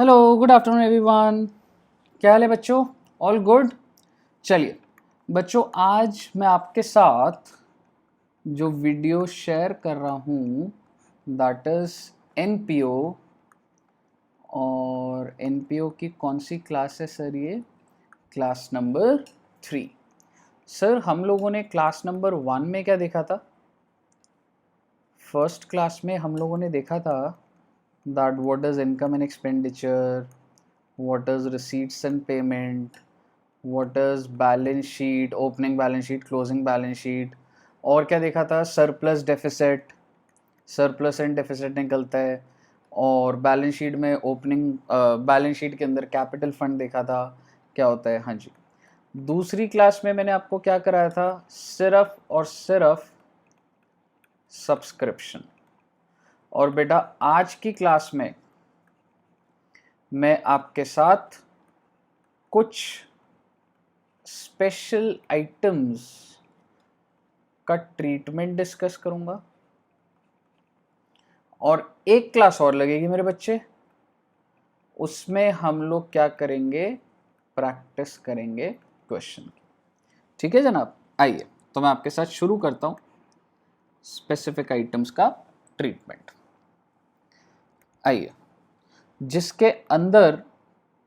Hello, good afternoon everyone. क्या हाल है बच्चों? All good. चलिए बच्चों, आज मैं आपके साथ जो वीडियो शेयर कर रहा हूँ दैट इज़ एनपीओ। और एनपीओ की कौन सी क्लास है सर? ये क्लास नंबर 3। सर हम लोगों ने क्लास नंबर 1 में क्या देखा था? फर्स्ट क्लास में हम लोगों ने देखा था that what is income and expenditure, what is receipts and payment, what is balance sheet, opening balance sheet, closing balance sheet. और क्या देखा था? Surplus deficit, surplus and deficit निकलता है। और बैलेंस शीट में ओपनिंग बैलेंस शीट के अंदर कैपिटल फंड देखा था क्या होता है। हाँ जी। दूसरी क्लास में मैंने आपको क्या कराया था? सिर्फ और सिर्फ सब्सक्रिप्शन। और बेटा आज की क्लास में मैं आपके साथ कुछ स्पेशल आइटम्स का ट्रीटमेंट डिस्कस करूंगा। और एक क्लास और लगेगी मेरे बच्चे, उसमें हम लोग क्या करेंगे? प्रैक्टिस करेंगे क्वेश्चन की। ठीक है जनाब? आइए तो मैं आपके साथ शुरू करता हूं स्पेसिफिक आइटम्स का ट्रीटमेंट। आइए, जिसके अंदर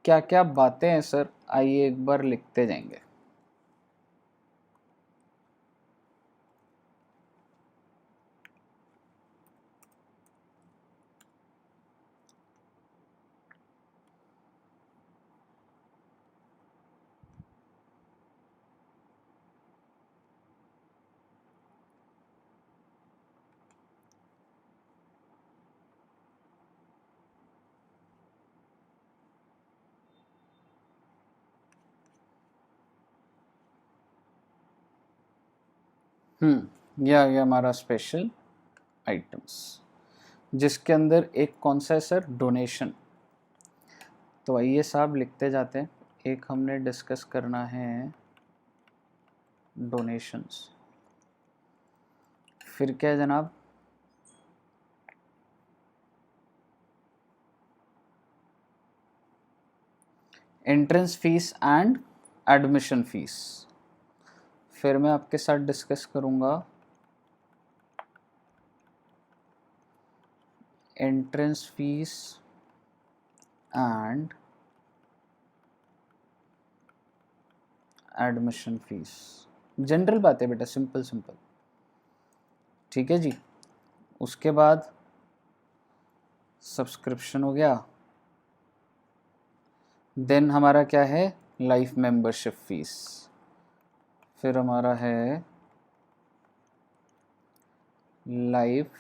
क्या क्या बातें हैं सर, आइए एक बार लिखते जाएंगे। यह आ गया हमारा स्पेशल आइटम्स, जिसके अंदर एक कौन सा है सर? डोनेशन। तो आइए साहब लिखते जाते हैं। एक हमने डिस्कस करना है डोनेशंस। फिर क्या है जनाब? Entrance fees and admission fees. फिर मैं आपके साथ डिस्कस करूंगा entrance fees and admission fees. General बात है बेटा, सिंपल सिंपल। ठीक है जी। उसके बाद सब्सक्रिप्शन हो गया। देन हमारा क्या है? Life membership fees. फिर हमारा है लाइफ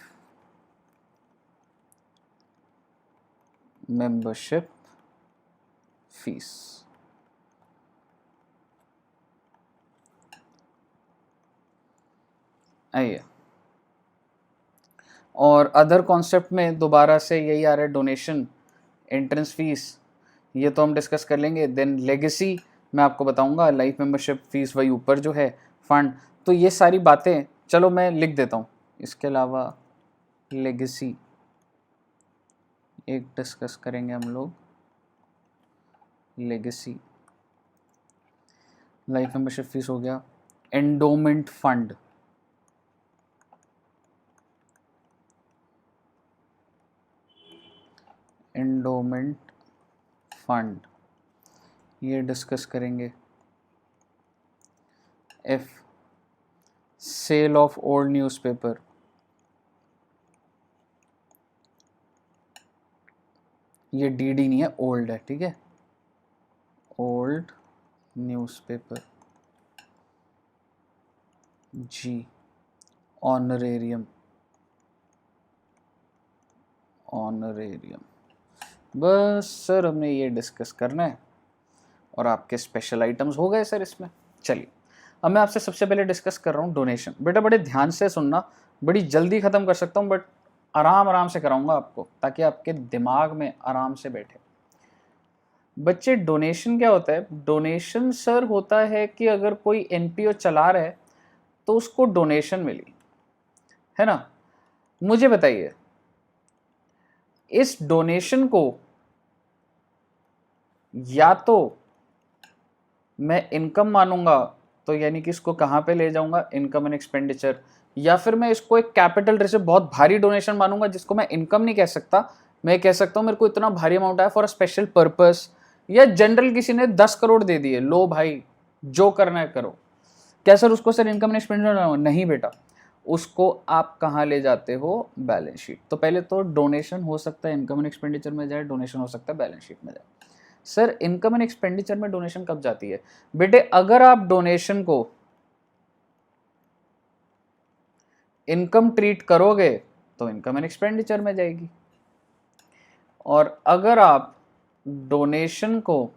मेंबरशिप फीस। आइए, और अदर कॉन्सेप्ट में दोबारा से यही आ रहा है, डोनेशन, एंट्रेंस फीस, ये तो हम डिस्कस कर लेंगे। देन लेगेसी मैं आपको बताऊंगा, लाइफ मेंबरशिप फीस वही ऊपर जो है फंड। तो ये सारी बातें चलो मैं लिख देता हूँ। इसके अलावा लेगेसी एक डिस्कस करेंगे हम लोग। लेगेसी, लाइफ मेंबरशिप फीस हो गया। एंडोमेंट फंड, एंडोमेंट फंड ये डिस्कस करेंगे। F, sale of old newspaper, ये डीडी नहीं है, ओल्ड है। ठीक है, ओल्ड न्यूज़पेपर। जी, ऑनरेरियम, ऑनरेरियम। बस सर हमने ये डिस्कस करना है और आपके स्पेशल आइटम्स हो गए सर इसमें। चलिए, अब मैं आपसे सबसे पहले डिस्कस कर रहा हूँ डोनेशन। बेटा बड़े ध्यान से सुनना, बड़ी जल्दी ख़त्म कर सकता हूँ बट आराम आराम से कराऊंगा आपको, ताकि आपके दिमाग में आराम से बैठे। बच्चे, डोनेशन क्या होता है? डोनेशन सर होता है कि अगर कोई एनपीओ चला रहा है तो उसको डोनेशन मिली, है ना? मुझे बताइए, इस डोनेशन को या तो मैं इनकम मानूंगा, तो यानी कि इसको कहाँ पे ले जाऊंगा, इनकम एंड एक्सपेंडिचर, या फिर मैं इसको एक कैपिटल जैसे बहुत भारी डोनेशन मानूंगा जिसको मैं इनकम नहीं कह सकता, मैं कह सकता हूँ मेरे को इतना भारी अमाउंट आया फॉर अ स्पेशल पर्पस, या जनरल किसी ने 10 करोड़ दे दिए, लो भाई जो करना है करो। क्या सर उसको सर इनकम एंड एक्सपेंडिचर? नहीं बेटा, उसको आप कहाँ ले जाते हो, बैलेंस शीट। तो पहले तो डोनेशन हो सकता है इनकम एंड एक्सपेंडिचर में जाए, डोनेशन हो सकता है बैलेंस शीट में जाए। सर इनकम एंड एक्सपेंडिचर में डोनेशन कब जाती है? बेटे अगर आप डोनेशन को इनकम ट्रीट करोगे तो इनकम एंड एक्सपेंडिचर में जाएगी, और अगर आप डोनेशन को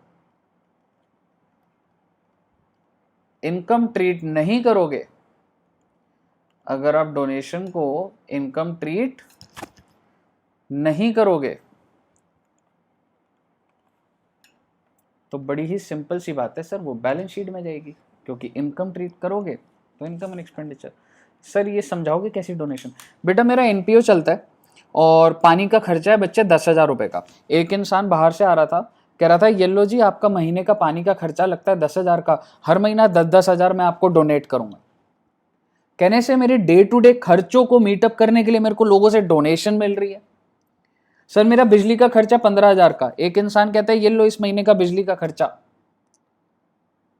इनकम ट्रीट नहीं करोगे, अगर आप डोनेशन को इनकम ट्रीट नहीं करोगे तो बड़ी ही सिंपल सी बात है सर, वो बैलेंस शीट में जाएगी, क्योंकि इनकम ट्रीट करोगे तो इनकम एंड एक्सपेंडिचर। सर ये समझाओगे कैसी डोनेशन? बेटा मेरा एनपीओ चलता है और पानी का खर्चा है बच्चे 10,000 रुपए का। एक इंसान बाहर से आ रहा था, कह रहा था येलो जी आपका महीने का पानी का खर्चा लगता है 10,000 का, हर महीना 10,000 मैं आपको डोनेट करूंगा। कहने से मेरे डे टू डे खर्चों को मीटअप करने के लिए मेरे को लोगों से डोनेशन मिल रही है। सर मेरा बिजली का खर्चा 15,000 का, एक इंसान कहता है ये लो इस महीने का बिजली का खर्चा।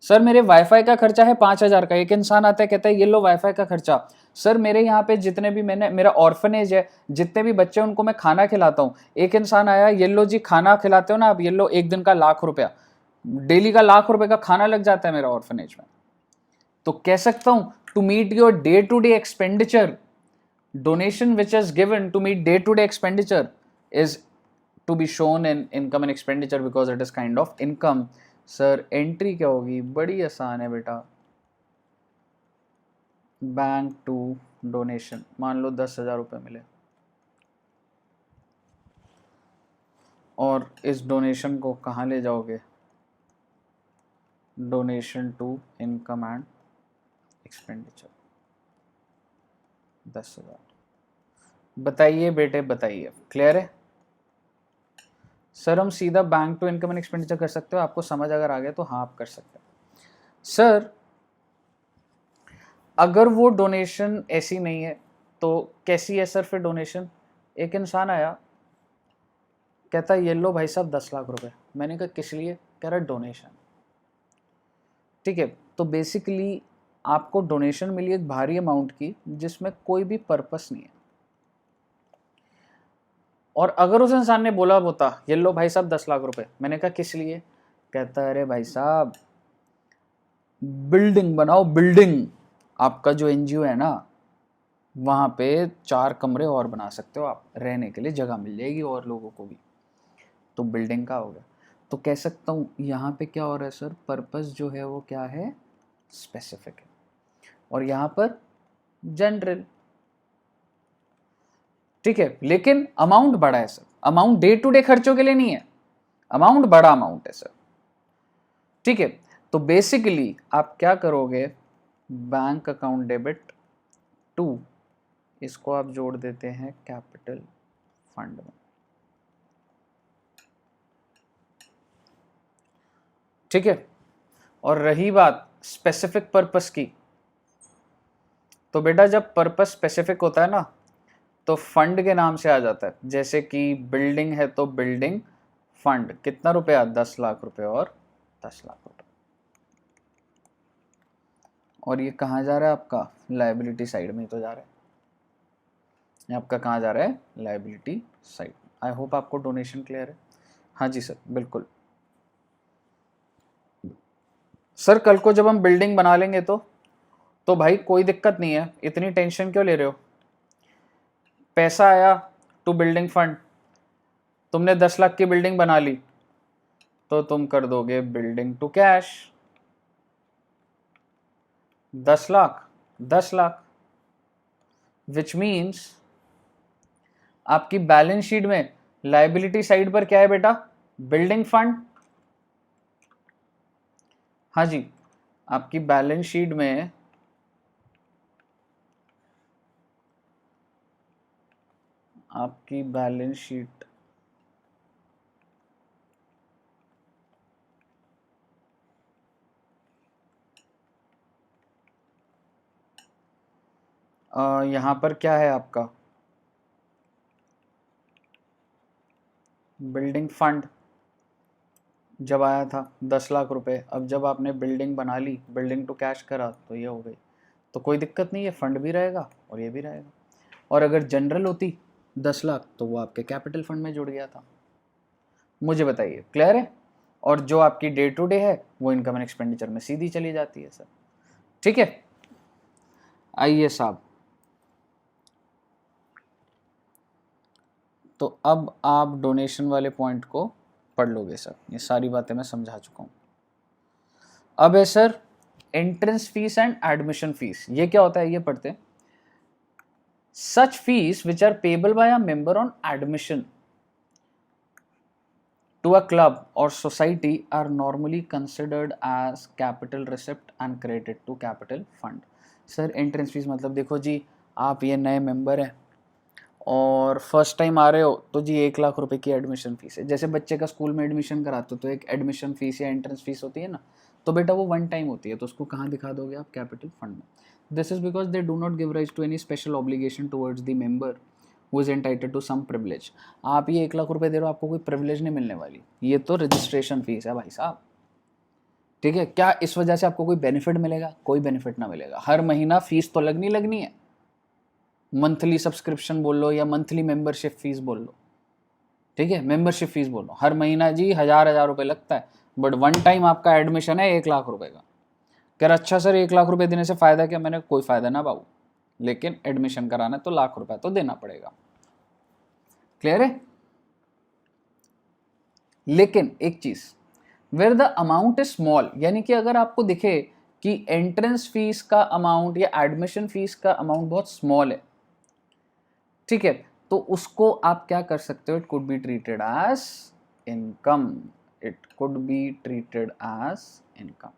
सर मेरे वाईफाई का खर्चा है 5,000 का, एक इंसान आता है कहता है ये लो वाईफाई का खर्चा। सर मेरे यहाँ पे जितने भी मेरा ऑर्फनेज है, जितने भी बच्चे उनको मैं खाना खिलाता हूँ, एक इंसान आया ये लो जी खाना खिलाते हो ना आप, ये लो एक दिन का 1,00,000 रुपया, डेली का 1,00,000 रुपए का खाना लग जाता है मेरा ऑर्फनेज में। तो कह सकता हूँ to meet your day to day expenditure, donation which is given to meet day to day expenditure is to be shown in income and expenditure because it is kind of income। Sir entry क्या होगी? बड़ी आसान है बेटा, bank to donation. मान लो 10,000 रुपये मिले और इस डोनेशन को कहाँ ले जाओगे, donation to income and expenditure 10,000। बताइए बेटे बताइए, क्लियर है? सर हम सीधा bank to income and expenditure कर सकते हो, आपको समझ अगर आ गया तो हाँ आप कर सकते हो। सर अगर वो डोनेशन ऐसी नहीं है तो कैसी है सर फिर डोनेशन? एक इंसान आया कहता ये लो भाई साहब 10,00,000 रुपए। मैंने कहा किस लिए? कह रहा डोनेशन। ठीक है, तो बेसिकली आपको डोनेशन मिली एक भारी अमाउंट की जिसमें कोई भी पर्पस नहीं है। और अगर उस इंसान ने बोला होता ये लो भाई साहब 10,00,000 रुपए, मैंने कहा किस लिए? कहता अरे भाई साहब बिल्डिंग बनाओ, बिल्डिंग, आपका जो एनजीओ है ना वहाँ पे 4 कमरे और बना सकते हो आप, रहने के लिए जगह मिल जाएगी और लोगों को भी, तो बिल्डिंग का हो गया। तो कह सकता हूँ यहाँ पे क्या हो रहा है सर, पर्पस जो है वो क्या है, स्पेसिफिक है, और यहाँ पर जनरल। ठीक है, लेकिन अमाउंट बड़ा है sir, amount day to day खर्चों के लिए नहीं है, अमाउंट बड़ा अमाउंट है सर। ठीक है, तो बेसिकली आप क्या करोगे, बैंक अकाउंट डेबिट टू, इसको आप जोड़ देते हैं कैपिटल फंड में। ठीक है, और रही बात स्पेसिफिक पर्पस की, तो बेटा जब पर्पस स्पेसिफिक होता है ना तो फंड के नाम से आ जाता है। जैसे कि बिल्डिंग है तो बिल्डिंग फंड, कितना रुपया, 10,00,000 रुपए और 10,00,000 रुपए। और ये कहाँ जा रहा है आपका, लाइबिलिटी साइड में ही तो जा रहा है, ये आपका कहाँ जा रहा है, लाइबिलिटी साइड। आई होप आपको डोनेशन क्लियर है। हाँ जी सर बिल्कुल। सर कल को जब हम बिल्डिंग बना लेंगे तो भाई कोई दिक्कत नहीं है, इतनी टेंशन क्यों ले रहे हो? पैसा आया टू बिल्डिंग फंड, तुमने 10,00,000 की बिल्डिंग बना ली तो तुम कर दोगे building to cash. 10,00,000 10,00,000, which means आपकी बैलेंस शीट में लाइबिलिटी साइड पर क्या है बेटा, बिल्डिंग फंड। हाँ जी, आपकी बैलेंस शीट में आपकी बैलेंस शीट यहाँ पर क्या है आपका बिल्डिंग फंड जब आया था 10 लाख रुपए, अब जब आपने बिल्डिंग बना ली, बिल्डिंग टू कैश करा, तो ये हो गई। तो कोई दिक्कत नहीं है, फंड भी रहेगा और ये भी रहेगा। और अगर जनरल होती 10 लाख तो वो आपके कैपिटल फंड में जुड़ गया था। मुझे बताइए, क्लियर है? और जो आपकी डे टू डे है वो इनकम एंड एक्सपेंडिचर में सीधी चली जाती है सर। ठीक है, आइए साहब, तो अब आप डोनेशन वाले पॉइंट को पढ़ लोगे सर, ये सारी बातें मैं समझा चुका हूँ। अब है sir entrance fees and admission fees. ये क्या होता है ये पढ़ते हैं। Such fees which are payable by a member on admission to a club or society are normally considered as capital receipt and credited to capital fund. Sir entrance fees मतलब देखो जी, आप ये नए मेंबर हैं और फर्स्ट टाइम आ रहे हो तो जी 1 लाख रुपए की एडमिशन फीस है। जैसे बच्चे का स्कूल में एडमिशन कराते हो तो एक एडमिशन फीस या एंट्रेंस फीस होती है ना, तो बेटा वो वन टाइम होती है, तो उसको कहाँ दिखा दोगे आप? कैपिटल फंड में। This is because they do not give rise to any special obligation towards the member who is entitled to some privilege. आप ये 1 लाख रुपए दे रहे हो, आपको कोई प्रिविलेज नहीं मिलने वाली, ये तो रजिस्ट्रेशन फीस है भाई साहब। ठीक है, क्या इस वजह से आपको कोई बेनिफिट मिलेगा? कोई बेनिफिट ना मिलेगा। हर महीना फीस तो लगनी है, मंथली सब्सक्रिप्शन बोल लो या मंथली मेंबरशिप फीस बोल लो। ठीक है, मेंबरशिप फीस बोल लो, हर महीना जी 1000 रुपए लगता है, बट वन टाइम आपका एडमिशन है 1 लाख रुपए का। कह रहा अच्छा सर 1 लाख रुपए देने से फायदा क्या? मैंने कोई फायदा ना बाबू, लेकिन एडमिशन कराना तो लाख रुपए तो देना पड़ेगा। क्लियर है? लेकिन एक चीज, where the amount is small, यानी कि अगर आपको दिखे कि एंट्रेंस फीस का अमाउंट या एडमिशन फीस का अमाउंट बहुत स्मॉल है, ठीक है, तो उसको आप क्या कर सकते हो? It could be treated as income. It could be treated as income.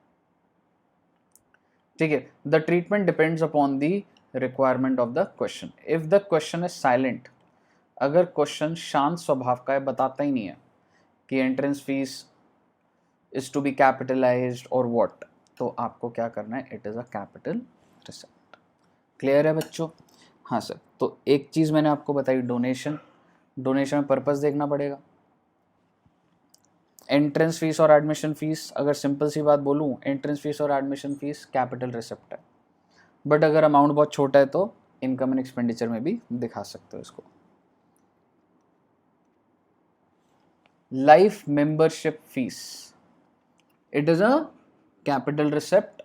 ठीक है, the treatment depends upon the requirement of the question. If the question is silent, अगर क्वेश्चन शांत स्वभाव का है, बताता ही नहीं है कि entrance fees is to be capitalized और व्हाट, तो आपको क्या करना है? It is a capital receipt. Clear है बच्चों? हाँ सर, तो एक चीज मैंने आपको बताई, डोनेशन। डोनेशन में पर्पस देखना पड़ेगा। एंट्रेंस फीस और एडमिशन फीस, अगर सिंपल सी बात बोलूं, एंट्रेंस फीस और एडमिशन फीस कैपिटल रिसिप्ट है, बट अगर अमाउंट बहुत छोटा है तो इनकम एंड एक्सपेंडिचर में भी दिखा सकते हो इसको। Life membership fees, it is a capital receipt,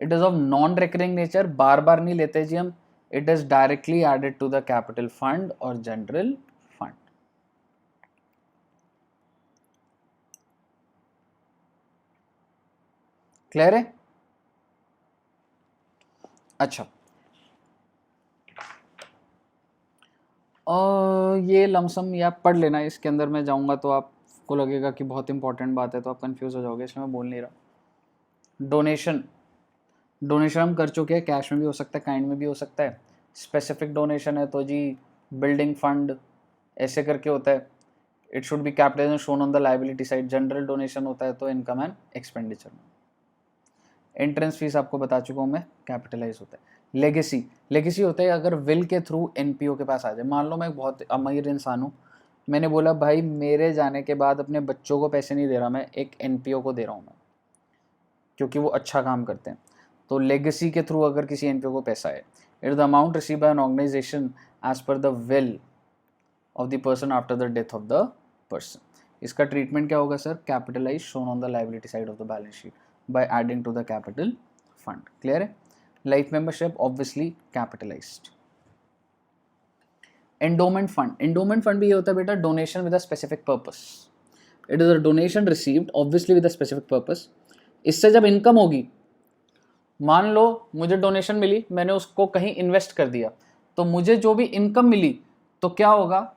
it is of non recurring nature, बार बार नहीं लेते जी हम, it is directly added to the capital fund और जनरल फंड। क्लियर है? अच्छा, ये लमसम या पढ़ लेना, इसके अंदर मैं जाऊंगा तो आपको लगेगा कि बहुत इंपॉर्टेंट बात है, तो आप कंफ्यूज हो जाओगे, इसलिए मैं बोल नहीं रहा। डोनेशन, डोनेशन हम कर चुके हैं, कैश में भी हो सकता है, काइंड में भी हो सकता है। स्पेसिफिक डोनेशन है तो जी बिल्डिंग फंड ऐसे करके होता है, it should be capitalised shown on the liability side. General donation होता है तो इनकम एंड एक्सपेंडिचर में। एंट्रेंस फीस आपको बता चुका हूँ मैं, कैपिटलाइज होता है। लेगेसी, लेगेसी होता है अगर विल के थ्रू एनपीओ के पास आ जाए। मान लो मैं बहुत अमीर इंसान हूँ, मैंने बोला भाई मेरे जाने के बाद अपने बच्चों को पैसे नहीं दे रहा, मैं एक एनपीओ को दे रहा हूँ मैं, क्योंकि वो अच्छा काम करते हैं। तो लेगेसी के थ्रू अगर किसी एनपीओ को पैसा है, it is the amount receive by an organisation as per the will of the person after the death of the person. इसका ट्रीटमेंट क्या होगा sir? Capitalise shown on the liability side of the balance sheet by adding to the capital fund. Clear है? Life membership obviously capitalised. Endowment fund, endowment fund भी ये होता है बेटा donation with a specific purpose. It is a donation received obviously with a specific purpose. इससे जब income होगी, मान लो मुझे डोनेशन मिली, मैंने उसको कहीं इन्वेस्ट कर दिया, तो मुझे जो भी इनकम मिली तो क्या होगा?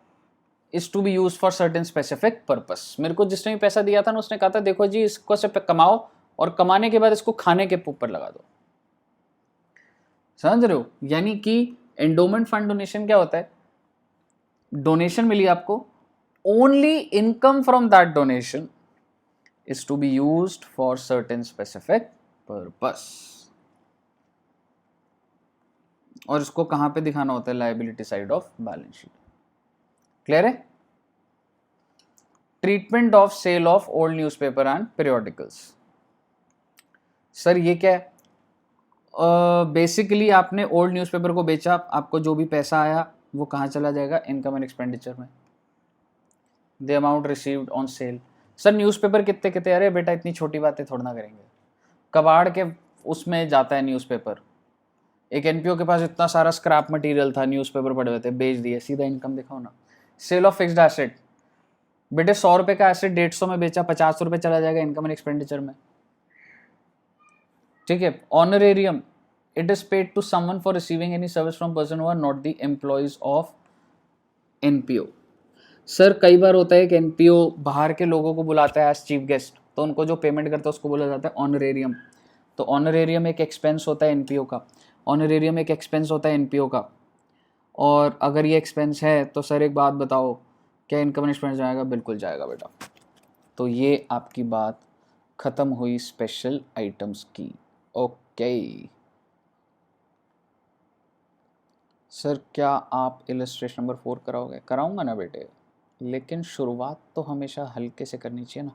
Is to be use for certain specific purpose. मेरे को जिसने भी पैसा दिया था ना, उसने कहा था देखो जी इसको से कमाओ और कमाने के बाद इसको खाने के ऊपर लगा दो। समझ रहे हो? यानी कि एंडोमेंट फंड डोनेशन क्या होता है? डोनेशन मिली आपको, only income from that donation is to be used for certain specific purpose. और इसको कहाँ पे दिखाना होता है, liability side of balance sheet. Clear है? Treatment of sale of old newspaper and periodicals. Sir ये क्या है? बेसिकली आपने ओल्ड न्यूज़पेपर को बेचा, आपको जो भी पैसा आया वो कहाँ चला जाएगा, इनकम एंड एक्सपेंडिचर में। The amount received on sale. Sir newspaper कितने कितने, अरे बेटा इतनी छोटी बातें थोड़ा ना करेंगे, कबाड़ के उसमें जाता है न्यूज़पेपर। एक एनपीओ के पास इतना सारा स्क्रैप मटेरियल था, न्यूज़पेपर पड़े हुए थे, बेच दिए, सीधा इनकम दिखाओ ना। सेल ऑफ फिक्स्ड एसेट, बेटे 100 रुपये का एसेट 150 में बेचा, 50 रुपये चला जाएगा इनकम एंड एक्सपेंडिचर में। ठीक है। Honorarium, it is paid to someone for receiving any service from person who are not the employees of NPO. Sir कई बार होता है कि एनपीओ बाहर के लोगों को बुलाता है एज चीफ गेस्ट, तो उनको जो पेमेंट करता है उसको बोला जाता है ऑनरेरियम। तो ऑनरेरियम एक एक्सपेंस होता है एनपीओ का, ऑनरेरियम एक एक्सपेंस होता है एनपीओ का। और अगर ये एक्सपेंस है तो सर एक बात बताओ, क्या इनकम एंड एक्सपेंस जाएगा? बिल्कुल जाएगा बेटा। तो ये आपकी बात खत्म हुई स्पेशल आइटम्स की। ओके सर, क्या आप इलस्ट्रेशन नंबर 4 कराओगे? कराऊंगा ना बेटे, लेकिन शुरुआत तो हमेशा हल्के से करनी चाहिए ना।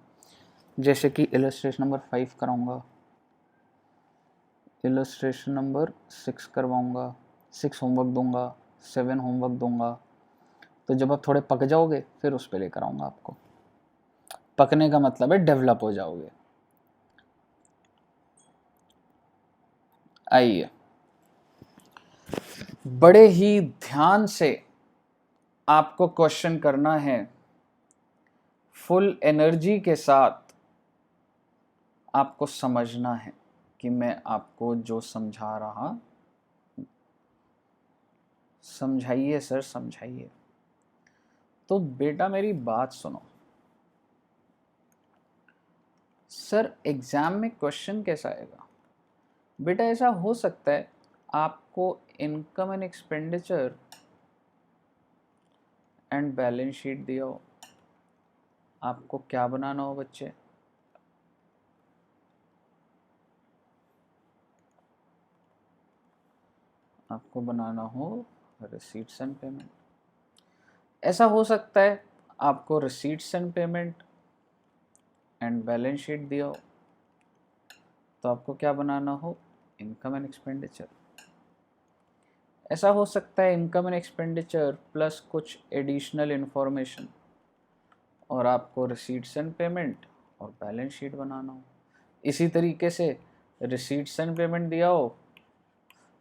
जैसे कि इलस्ट्रेशन नंबर 5 कराऊंगा, इलस्ट्रेशन नंबर 6 करवाऊंगा, 6 होमवर्क दूंगा, 7 होमवर्क दूंगा। तो जब आप थोड़े पक जाओगे फिर उस पर लेकर आऊँगा आपको। पकने का मतलब है डेवलप हो जाओगे। आइए, बड़े ही ध्यान से आपको क्वेश्चन करना है, फुल एनर्जी के साथ आपको समझना है कि मैं आपको जो समझा रहा, समझाइए सर समझाइए। तो बेटा मेरी बात सुनो। सर एग्जाम में क्वेश्चन कैसा आएगा? बेटा ऐसा हो सकता है आपको income and expenditure and balance sheet दिया हो, आपको क्या बनाना हो बच्चे? आपको बनाना हो रिसीट्स एंड पेमेंट। ऐसा हो सकता है आपको receipts and payment and balance sheet दिया हो, तो आपको क्या बनाना हो? Income and expenditure. ऐसा हो सकता है इनकम एंड एक्सपेंडिचर प्लस कुछ एडिशनल इंफॉर्मेशन, और आपको रिसीट्स एंड पेमेंट और बैलेंस शीट बनाना हो। इसी तरीके से रिसीट्स एंड पेमेंट दिया हो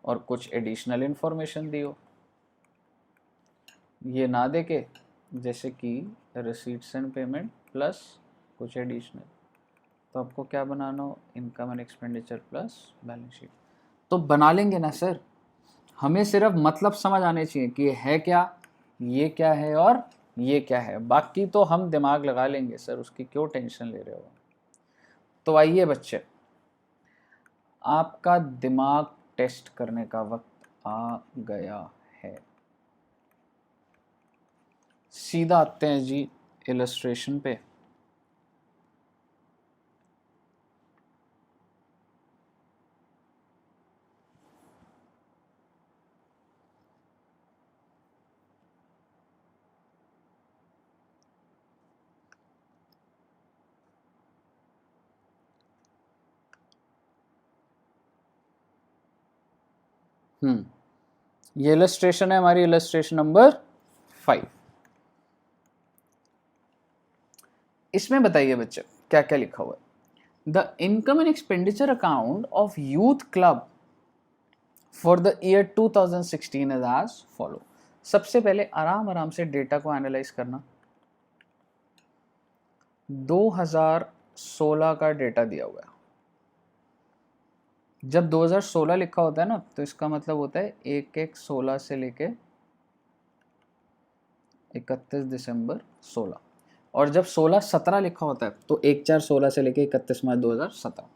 और कुछ एडिशनल इंफॉर्मेशन दी हो। ये ना देके जैसे कि रिसीट्स एंड पेमेंट प्लस कुछ एडिशनल, तो आपको क्या बनाना हो? Income and expenditure plus balance sheet. तो बना लेंगे ना सर, हमें सिर्फ मतलब समझ आने चाहिए कि है क्या, ये क्या है और ये क्या है, बाकी तो हम दिमाग लगा लेंगे सर, उसकी क्यों टेंशन ले रहे हो। तो आइए बच्चे, आपका दिमाग टेस्ट करने का वक्त आ गया है। सीधा आते हैं जी इलस्ट्रेशन पे। ये इलस्ट्रेशन है हमारी, इलस्ट्रेशन नंबर 5। इसमें बताइए बच्चे क्या क्या लिखा हुआ है। The income and expenditure account of youth club for the year 2016 is as follow. सबसे पहले आराम आराम से डेटा को एनालाइज करना। 2016 का डेटा दिया हुआ है। जब 2016 लिखा होता है ना, तो इसका मतलब होता है 1/1/16 से लेके 31 दिसंबर 16। और जब 16/17 लिखा होता है तो 1/4/16 से लेके 31 मार्च 2017।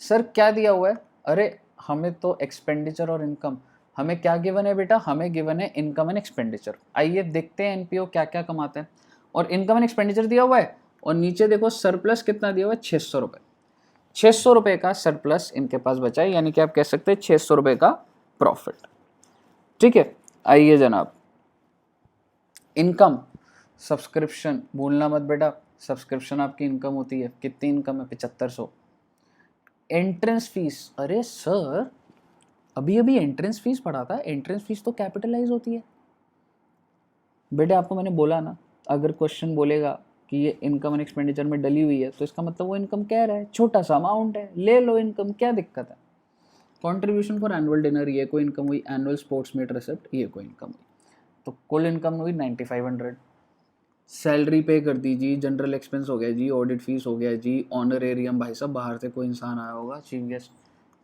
सर क्या दिया हुआ है? अरे हमें तो एक्सपेंडिचर और इनकम, हमें क्या गिवन है बेटा? हमें गिवन है इनकम एंड एक्सपेंडिचर। आइए देखते हैं एनपीओ क्या क्या कमाते हैं। और इनकम एंड एक्सपेंडिचर दिया हुआ है, और नीचे देखो सरप्लस कितना दिया हुआ है? 600 रुपये। 600 रुपये का सरप्लस इनके पास बचा है, यानी कि आप कह सकते हैं 600 रुपये का प्रॉफिट। ठीक है, आइए जनाब, इनकम, सब्सक्रिप्शन भूलना मत बेटा, सब्सक्रिप्शन आपकी इनकम होती है। कितनी इनकम है? 7500। एंट्रेंस फीस, अरे सर अभी अभी एंट्रेंस फीस पढ़ा था, एंट्रेंस फीस तो कैपिटलाइज होती है बेटे। आपको मैंने बोला ना, अगर क्वेश्चन बोलेगा कि ये इनकम एंड एक्सपेंडिचर में डली हुई है तो इसका मतलब वो इनकम कह रहा है, छोटा सा अमाउंट है, ले लो इनकम, क्या दिक्कत है। कंट्रीब्यूशन फॉर एनुअल डिनर, ये कोई इनकम हुई। एनुअल स्पोर्ट्स मीट रिसिप्ट, ये कोई इनकम हुई। तो कुल इनकम हुई 9500। सैलरी पे कर दी जी, जनरल एक्सपेंस हो गया जी, ऑडिट फीस हो गया जी, ऑनरेरियम भाई साहब बाहर से कोई इंसान आया होगा, chief guest,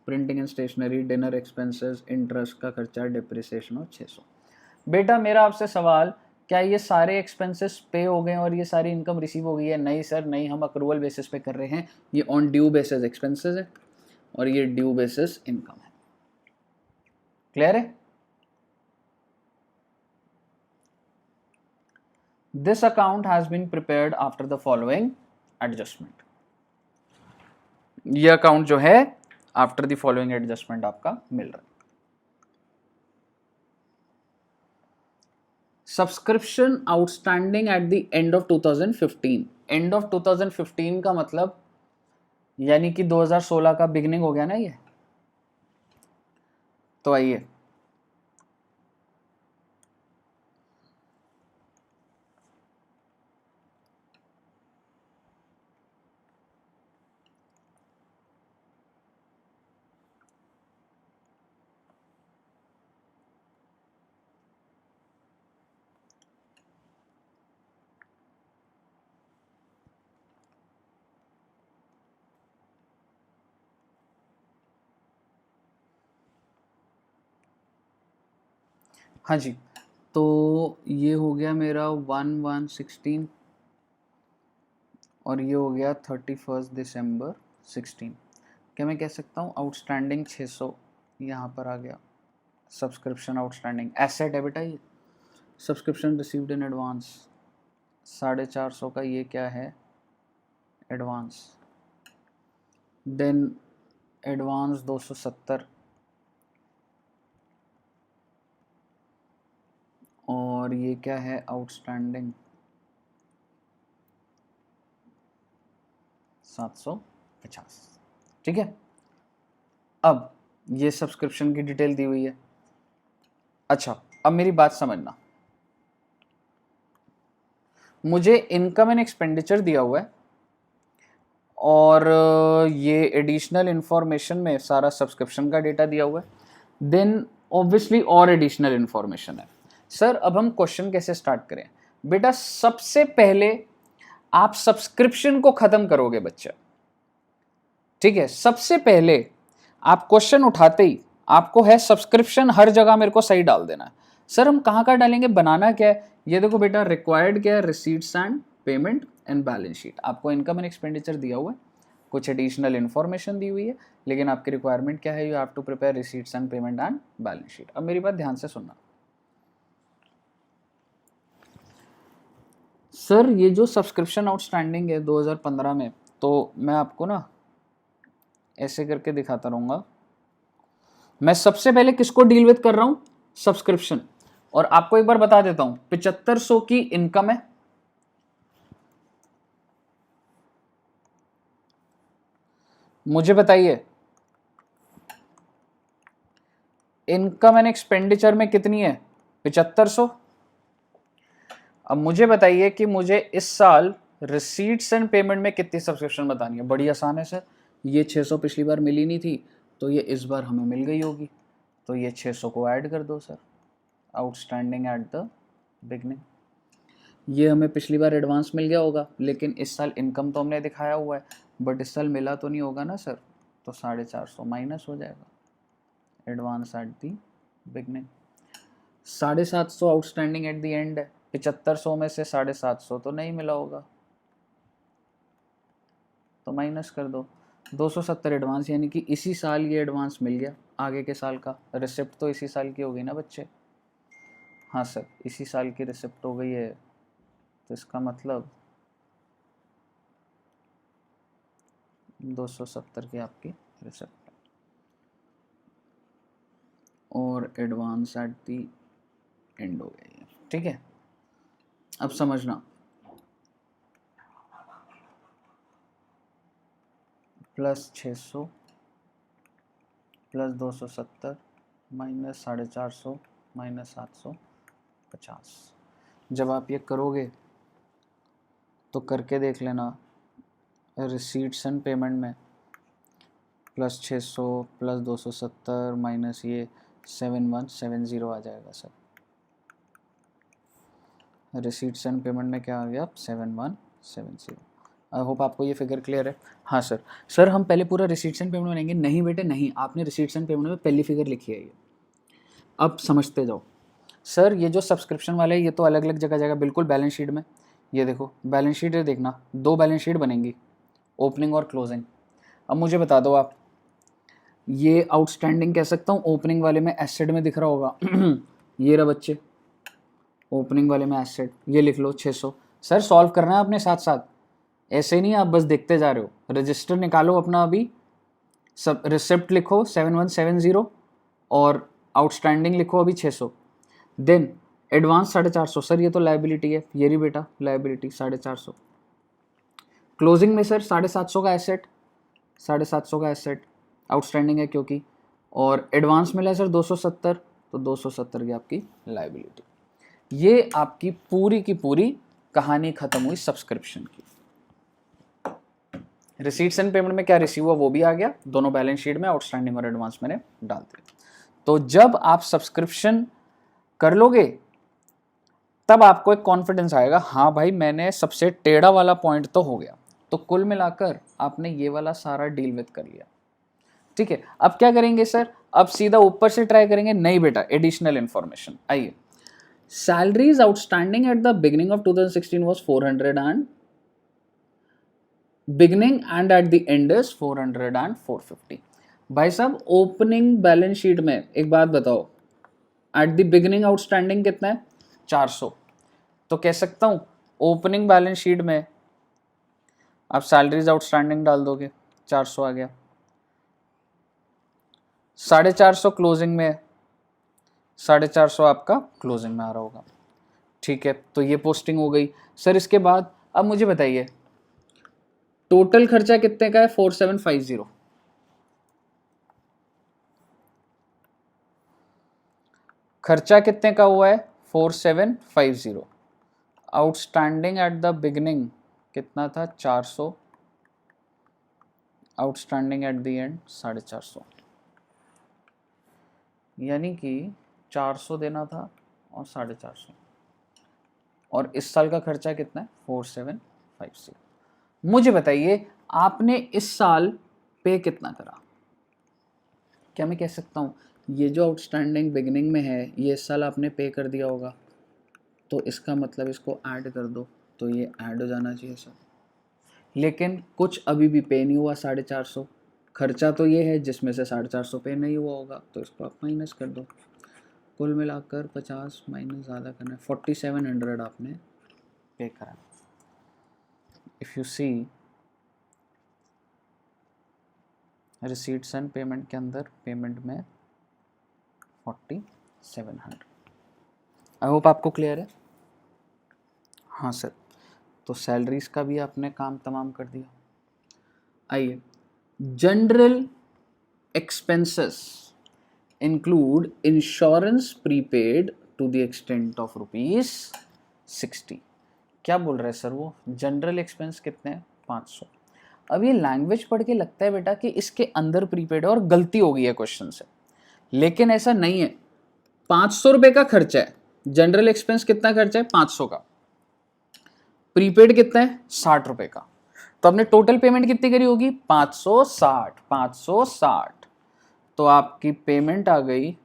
printing and stationery, dinner expenses, interest का खर्चा, डिप्रिसिएशन हो 600। बेटा मेरा आपसे सवाल, क्या ये सारे एक्सपेंसेस पे हो गए और ये सारी इनकम रिसीव हो गई है? नहीं सर नहीं, हम अक्रूवल बेसिस पे कर रहे हैं। ये ऑन ड्यू बेसिस एक्सपेंसेस है और ये ड्यू बेसिस इनकम है। क्लियर है? This account has been prepared after the following adjustment. ये अकाउंट जो है आफ्टर द फॉलोइंग एडजस्टमेंट आपका मिल रहा है। Subscription outstanding at the end of 2015। End of 2015 का मतलब यानी कि 2016 का बिगनिंग हो गया ना ये। तो आइए, हाँ जी, तो ये हो गया मेरा 1/1/16 और ये हो गया 31 दिसंबर 16। क्या मैं कह सकता हूँ आउटस्टैंडिंग 600 यहाँ पर आ गया। सब्सक्रिप्शन आउटस्टैंडिंग एसेट है बेटा ये। सब्सक्रिप्शन रिसीव्ड इन एडवांस 450 का, ये क्या है? एडवांस। देन एडवांस 270 और ये क्या है? आउटस्टैंडिंग 750। ठीक है, अब ये सब्सक्रिप्शन की डिटेल दी हुई है। अच्छा, अब मेरी बात समझना, मुझे इनकम एंड एक्सपेंडिचर दिया हुआ है और ये एडिशनल इंफॉर्मेशन में सारा सब्सक्रिप्शन का डेटा दिया हुआ है। देन ऑब्वियसली और एडिशनल इंफॉर्मेशन है। सर अब हम क्वेश्चन कैसे स्टार्ट करें? बेटा सबसे पहले आप सब्सक्रिप्शन को खत्म करोगे बच्चा। ठीक है, सबसे पहले आप क्वेश्चन उठाते ही आपको है सब्सक्रिप्शन हर जगह मेरे को सही डाल देना है। सर हम कहाँ कहाँ डालेंगे, बनाना क्या है? ये देखो बेटा, रिक्वायर्ड क्या है? Receipts and payment and balance sheet. आपको इनकम एंड एक्सपेंडिचर दिया हुआ है, कुछ एडिशनल इन्फॉर्मेशन दी हुई है, लेकिन आपकी रिक्वायरमेंट क्या है? You have to prepare receipts and payment and balance sheet. अब मेरी बात ध्यान से सुनना। सर ये जो सब्सक्रिप्शन आउटस्टैंडिंग है 2015 में, तो मैं आपको ना ऐसे करके दिखाता रहूंगा। मैं सबसे पहले किसको डील विद कर रहा हूं? सब्सक्रिप्शन। और आपको एक बार बता देता हूं, 7500 की इनकम है। मुझे बताइए इनकम एंड एक्सपेंडिचर में कितनी है? 7500। अब मुझे बताइए कि मुझे इस साल रिसीट्स एंड पेमेंट में कितनी सब्सक्रिप्शन बतानी है। बड़ी आसान है सर, ये 600 पिछली बार मिली नहीं थी तो ये इस बार हमें मिल गई होगी, तो ये 600 को ऐड कर दो sir, outstanding at the beginning. ये हमें पिछली बार एडवांस मिल गया होगा, लेकिन इस साल इनकम तो हमने दिखाया हुआ है, बट इस साल मिला तो नहीं होगा ना सर, तो 450 माइनस हो जाएगा advance at the beginning. 750 outstanding at the and है, 7500 में से 750 तो नहीं मिला होगा तो माइनस कर दो। 270 एडवांस, यानी कि इसी साल ये एडवांस मिल गया, आगे के साल का रिसिप्ट तो इसी साल की हो गई ना बच्चे। हाँ सर, इसी साल की रिसिप्ट हो गई है, तो इसका मतलब 270 की आपकी रिसिप्ट। और एडवांस एट दी एंड हो गया ये, ठीक है। अब समझना, प्लस 600 प्लस 270 माइनस 450 माइनस 750। जब आप ये करोगे तो करके देख लेना, रिसीट्स एंड पेमेंट में प्लस 600 प्लस 270 माइनस ये 7170 आ जाएगा सर। रिसीट्स एंड पेमेंट में क्या आ गया, 7170। आई होप आपको ये फिगर क्लियर है। हाँ सर, सर हम पहले पूरा रिसीट्स एंड पेमेंट बनाएंगे। नहीं बेटे नहीं, आपने रिसीट्स एंड पेमेंट में पहली फिगर लिखी है ये, अब समझते जाओ। सर ये जो सब्सक्रिप्शन वाले ये तो अलग अलग जगह जाएगा, बिल्कुल बैलेंस शीट में। ये देखो बैलेंस शीट, ये देखना 2 बैलेंस शीट बनेंगी, ओपनिंग और क्लोजिंग। अब मुझे बता दो आप, ये आउटस्टैंडिंग कह सकता हूँ, ओपनिंग वाले में एसेट में दिख रहा होगा ये रहा बच्चे, ओपनिंग वाले में एसेट, ये लिख लो 600। सर सॉल्व करना है अपने साथ साथ, ऐसे नहीं आप बस देखते जा रहे हो। रजिस्टर निकालो अपना अभी, सब रिसिप्ट लिखो 7170 और आउटस्टैंडिंग लिखो अभी 600। देन एडवांस 450, सर ये तो लायबिलिटी है, ये रही बेटा लायबिलिटी 450। क्लोजिंग में सर 750 का एसेट, 750 का एसेट आउटस्टैंडिंग है क्योंकि, और एडवांस मिला है सर 270, तो 270 की आपकी लायबिलिटी। ये आपकी पूरी की पूरी कहानी खत्म हुई सब्सक्रिप्शन की। रिसीट्स एंड पेमेंट में क्या रिसीव हुआ वो भी आ गया, दोनों बैलेंस शीट में आउटस्टैंडिंग और एडवांस मैंने डाल दिया। तो जब आप सब्सक्रिप्शन कर लोगे तब आपको एक कॉन्फिडेंस आएगा, हाँ भाई मैंने सबसे टेढ़ा वाला पॉइंट तो हो गया। तो कुल मिलाकर आपने ये वाला सारा डील विद कर लिया, ठीक है। अब क्या करेंगे सर, अब सीधा ऊपर से ट्राई करेंगे। नहीं बेटा, एडिशनल इंफॉर्मेशन। आइए, salaries outstanding at the beginning of 2016 was 400 and beginning and at the end is 400 and 450। भाई साहब ओपनिंग बैलेंस शीट में एक बात बताओ, एट द बिगिनिंग आउटस्टैंडिंग कितना है, 400। तो कह सकता हूं ओपनिंग बैलेंस शीट में आप सैलरीज आउटस्टैंडिंग डाल दोगे, 400 आ गया। 450 क्लोजिंग में, 450 आपका क्लोजिंग में आ रहा होगा, ठीक है। तो ये पोस्टिंग हो गई सर। इसके बाद अब मुझे बताइए टोटल खर्चा कितने का है, 4750। खर्चा कितने का हुआ है, 4750। आउटस्टैंडिंग एट द बिगिनिंग कितना था, 400। आउटस्टैंडिंग एट द एंड 450, यानी कि 400 देना था और 450। और इस साल का खर्चा कितना है, 4750। मुझे बताइए आपने इस साल पे कितना करा। क्या मैं कह सकता हूँ ये जो आउटस्टैंडिंग बिगिनिंग में है ये इस साल आपने पे कर दिया होगा, तो इसका मतलब इसको ऐड कर दो, तो ये ऐड हो जाना चाहिए सर। लेकिन कुछ अभी भी पे नहीं हुआ, 450। खर्चा तो ये है जिसमें से 450 पे नहीं हुआ होगा, तो इसको आप माइनस कर दो। कुल मिलाकर 50 माइनस ज़्यादा करना है, 4700 आपने पे करा। If you see receipts and payment के अंदर, पेमेंट में 4700। आई होप आपको क्लियर है। हाँ सर, तो सैलरीज का भी आपने काम तमाम कर दिया। आइए, general expenses include insurance prepaid to the extent of ₹60। क्या बोल रहे हैं सर वो, जनरल एक्सपेंस कितने हैं, 500। अब ये लैंग्वेज पढ़ के लगता है बेटा कि इसके अंदर प्रीपेड है और गलती हो गई है क्वेश्चन से, लेकिन ऐसा नहीं है। 500 रुपए का खर्चा है, जनरल एक्सपेंस कितना खर्चा है, 500 का। प्रीपेड कितना है, 60 रुपए का। तो आपने टोटल पेमेंट कितनी करी होगी, 560। 560, तो आपकी पेमेंट आ गई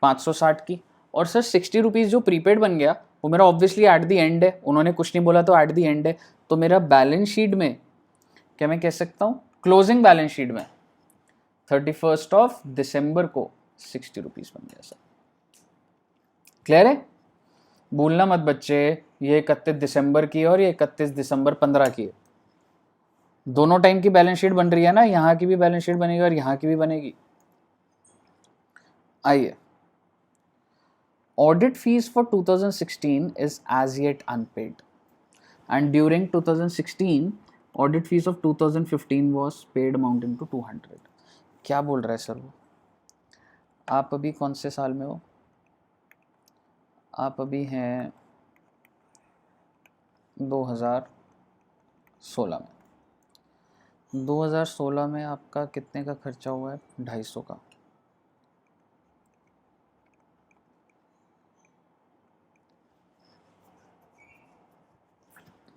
560 की। और सर 60 रुपीज़ जो प्रीपेड बन गया वो मेरा ऑब्वियसली एट दी एंड है, उन्होंने कुछ नहीं बोला तो एट दी एंड है। तो मेरा बैलेंस शीट में क्या मैं कह सकता हूँ, क्लोजिंग बैलेंस शीट में 31 दिसंबर को 60 रुपीज़ बन गया सर। क्लियर है, भूलना मत बच्चे, ये 31 दिसंबर की और ये 31 दिसंबर 15 की है। दोनों टाइम की बैलेंस शीट बन रही है ना, यहाँ की भी बैलेंस शीट बनेगी और यहाँ की भी बनेगी। आइए, audit fees for 2016 is as yet unpaid and during 2016 audit fees of 2015 was paid amounting to 200. क्या बोल रहा है सर वो? आप अभी कौन से साल में हो? आप अभी हैं 2016 में। 2016 में आपका कितने का खर्चा हुआ है? 250 का।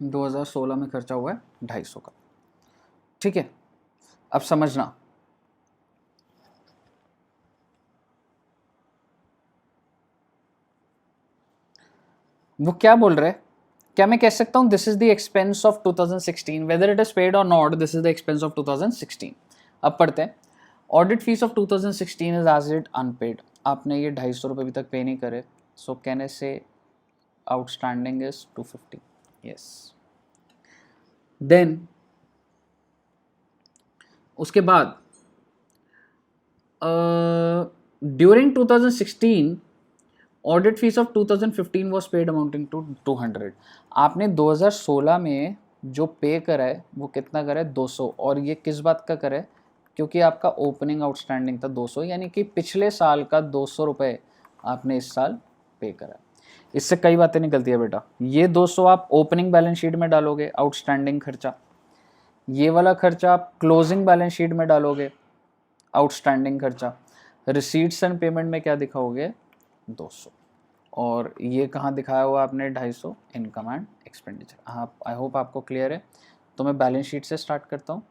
दो 2016 में खर्चा हुआ है 250 का। ठीक है, अब समझना, वो क्या बोल रहे हैं? क्या मैं कह सकता हूं this is the expense of 2016 whether it is paid और not, this is the expense of 2016। अब पढ़ते हैं, audit fees of 2016 is as it unpaid. आपने ये 250 रुपये अभी तक पे नहीं करे, सो कैन आई से आउटस्टैंडिंग इज 250। यस, देन उसके बाद during 2016 audit fees of 2015 was paid amounting to 200। आपने 2016 में जो पे करा है वो कितना करा है? 200। और ये किस बात का करा है? क्योंकि आपका ओपनिंग आउटस्टैंडिंग था 200, यानी कि पिछले साल का 200 रुपये आपने इस साल पे करा है। इससे कई बातें निकलती है बेटा। ये 200 आप ओपनिंग बैलेंस शीट में डालोगे, आउटस्टैंडिंग खर्चा। ये वाला खर्चा आप क्लोजिंग बैलेंस शीट में डालोगे, आउटस्टैंडिंग खर्चा। रिसीट्स एंड पेमेंट में क्या दिखाओगे? 200। और ये कहाँ दिखाया हुआ आपने? 250 इनकम एंड एक्सपेंडिचर। हाँ, आई होप आपको क्लियर है। तो मैं बैलेंस शीट से स्टार्ट करता हूँ।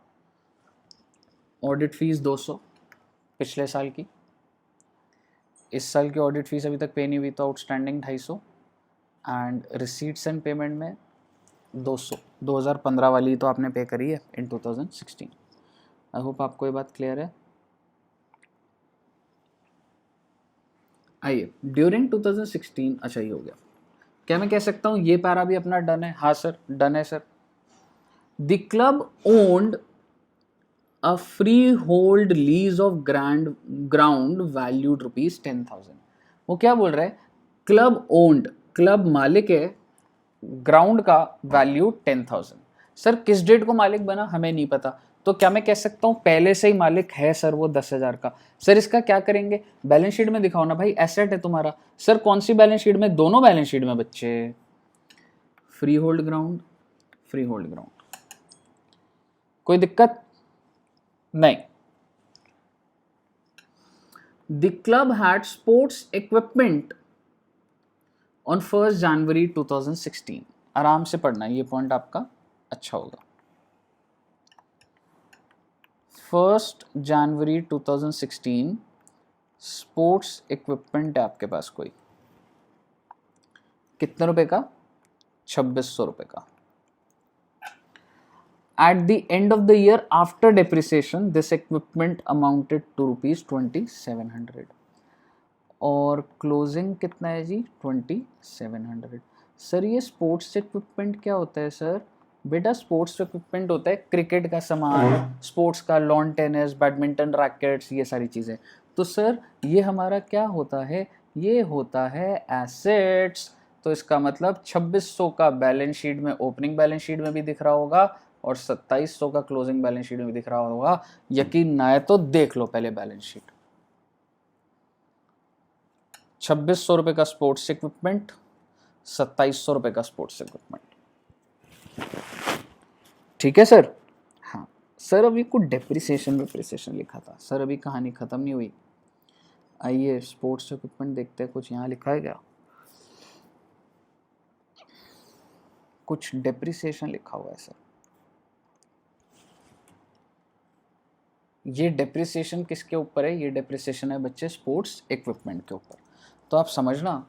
ऑडिट फीस 200 पिछले साल की, इस साल की ऑडिट फीस अभी तक पे नहीं हुई तो outstanding 250, and receipts and payment में 200। 2015 वाली तो आपने पे करी है इन 2016। आई होप आपको ये बात क्लियर है। आइए, ड्यूरिंग 2016, अच्छा ये हो गया। क्या मैं कह सकता हूँ ये पैरा भी अपना डन है? हाँ सर, डन है sir. The club owned a free hold lease of ground valued ₹10,000। वो क्या बोल रहा है? क्लब ओन्ड, क्लब मालिक है ग्राउंड का, वैल्यू 10,000। सर किस डेट को मालिक बना हमें नहीं पता, तो क्या मैं कह सकता हूँ पहले से ही मालिक है सर वो 10,000 का। सर इसका क्या करेंगे? बैलेंस शीट में दिखाओ ना भाई, एसेट है तुम्हारा। सर कौन सी बैलेंस शीट में? दोनों बैलेंस शीट में बच्चे। Free hold ground, free hold ground, कोई दिक्कत नहीं। The club had sports equipment on 1 जनवरी 2016। आराम से पढ़ना, ये पॉइंट आपका अच्छा होगा। 1 जनवरी 2016 स्पोर्ट्स इक्विपमेंट है आपके पास कोई, कितने रुपए का? 2600 रुपए का। At the end of the year after depreciation, this equipment amounted to ₹2,700। और क्लोजिंग कितना है जी? 2,700। सर ये स्पोर्ट्स इक्विपमेंट क्या होता है सर? बेटा स्पोर्ट्स इक्विपमेंट होता है क्रिकेट का सामान, स्पोर्ट्स का लॉन टेनिस, बैडमिंटन रैकेट्स, ये सारी चीज़ें। तो सर ये हमारा क्या होता है? ये होता है एसेट्स। तो इसका मतलब 2600 का बैलेंस शीट में, ओपनिंग बैलेंस शीट में भी दिख रहा होगा और 2700 का क्लोजिंग बैलेंस शीट में भी दिख रहा होगा। यकीन ना है तो देख लो पहले बैलेंस शीट। 2600 रुपये का स्पोर्ट्स इक्विपमेंट, 2700 रुपये का स्पोर्ट्स इक्विपमेंट। ठीक है सर? हाँ सर, अभी कुछ डेप्रिसिएशन लिखा था सर, अभी कहानी खत्म नहीं हुई। आइए स्पोर्ट्स इक्विपमेंट देखते हैं, कुछ यहाँ लिखा है क्या? कुछ डेप्रिसिएशन लिखा हुआ है सर। ये डेप्रिसिएशन किसके ऊपर है? ये डेप्रिसिएशन है बच्चे स्पोर्ट्स इक्विपमेंट के ऊपर। तो आप समझना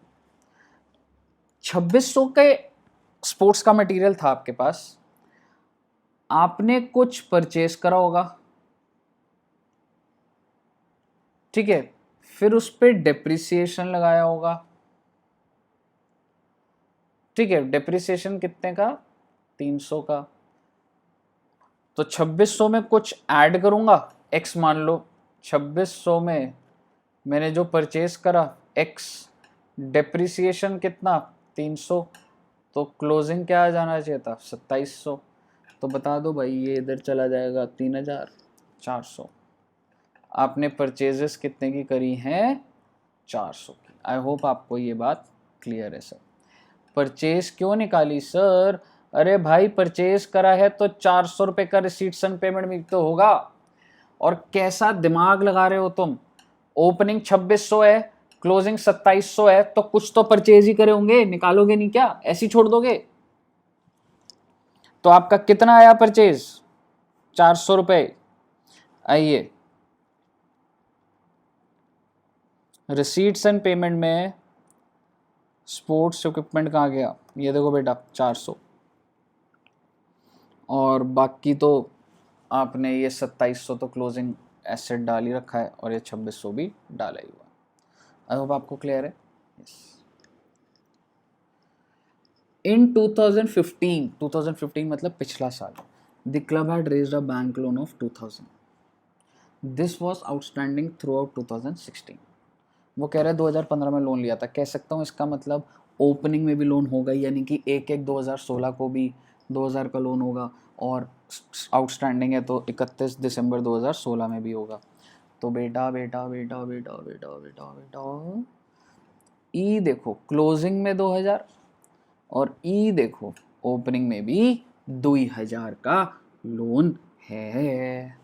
2600 के स्पोर्ट्स का मटेरियल था आपके पास, आपने कुछ परचेज करा होगा, ठीक है, फिर उस पर डेप्रिसिएशन लगाया होगा, ठीक है। डेप्रिसिएशन कितने का? 300 का। तो 2600 में कुछ ऐड करूंगा, x मान लो 2600 में मैंने जो परचेज करा x, डेप्रिसिएशन कितना 300, तो क्लोजिंग क्या आ जाना चाहिए था 2700। तो बता दो भाई ये इधर चला जाएगा 3400। आपने परचेजेस कितने की करी हैं 400 की। आई होप आपको ये बात क्लियर है सर। परचेज क्यों निकाली सर? अरे भाई परचेज करा है तो 400 रुपये का रिसीट्स एंड पेमेंट भी तो होगा। और कैसा दिमाग लगा रहे हो तुम, ओपनिंग 2600 है, क्लोजिंग 2700 है, तो कुछ तो परचेज ही करे होंगे, निकालोगे नहीं क्या, ऐसे ही छोड़ दोगे? तो आपका कितना आया परचेज 400 रुपये। आइए रिसीट्स एंड पेमेंट में स्पोर्ट्स इक्विपमेंट कहाँ गया, ये देखो बेटा 400, और बाकी तो आपने ये 2700 तो क्लोजिंग एसेट डाल ही रखा है, और ये 2600 भी डाला ही हुआ। आई होप आपको क्लियर है। इन 2015 मतलब पिछला साल, the club had raised a bank loan of 2000। This was outstanding through out 2016। वो कह रहे हैं 2015 में लोन लिया था। कह सकता हूँ इसका मतलब ओपनिंग में भी लोन होगा, यानी कि एक 2016 को भी 2000 का लोन होगा, और आउटस्टैंडिंग है तो 31 दिसंबर 2016 में भी होगा। तो बेटा बेटा बेटा बेटा बेटा बेटा बेटा ई देखो क्लोजिंग में 2000, और ई देखो ओपनिंग में भी 2000 का लोन है।